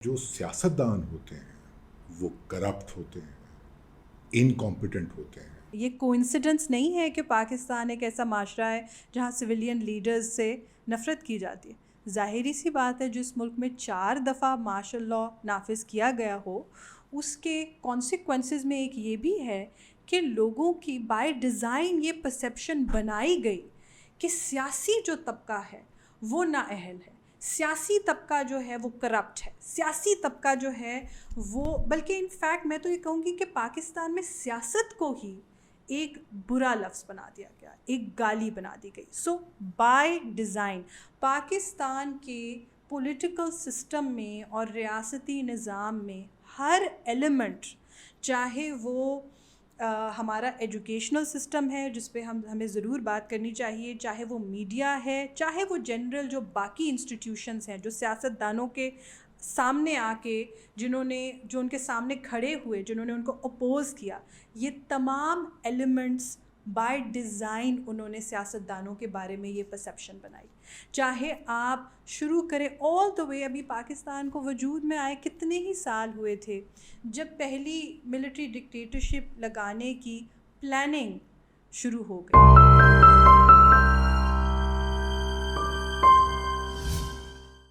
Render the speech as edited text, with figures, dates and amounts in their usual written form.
جو سیاستدان ہوتے ہیں وہ کرپٹ ہوتے ہیں، انکمپیٹنٹ ہوتے ہیں. یہ کوئنسیڈنس نہیں ہے کہ پاکستان ایک ایسا معاشرہ ہے جہاں سویلین لیڈرز سے نفرت کی جاتی ہے. ظاہری سی بات ہے جس ملک میں 4 دفعہ مارشل لاء نافذ کیا گیا ہو اس کے کانسیکوینسز میں ایک یہ بھی ہے کہ لوگوں کی بائی ڈیزائن یہ پرسیپشن بنائی گئی کہ سیاسی جو طبقہ ہے وہ نااہل ہے، سیاسی طبقہ جو ہے وہ کرپٹ ہے، سیاسی طبقہ جو ہے وہ، بلکہ ان فیکٹ میں تو یہ کہوں گی کہ پاکستان میں سیاست کو ہی ایک برا لفظ بنا دیا گیا، ایک گالی بنا دی گئی. سو بائی ڈیزائن پاکستان کے پولیٹیکل سسٹم میں اور ریاستی نظام میں ہر ایلیمنٹ، چاہے وہ ہمارا ایجوکیشنل سسٹم ہے جس پہ ہمیں ضرور بات کرنی چاہیے، چاہے وہ میڈیا ہے، چاہے وہ جنرل جو باقی انسٹیٹیوشنز ہیں جو سیاستدانوں کے سامنے آ کے جو ان کے سامنے کھڑے ہوئے، جنہوں نے ان کو اپوز کیا، یہ تمام ایلیمنٹس بائی ڈیزائن انہوں نے سیاستدانوں کے بارے میں یہ پرسیپشن بنائی. چاہے آپ شروع کریں آل دا وے، ابھی پاکستان کو وجود میں آئے کتنے ہی سال ہوئے تھے جب پہلی ملٹری ڈکٹیٹرشپ لگانے کی پلاننگ شروع ہو گئی.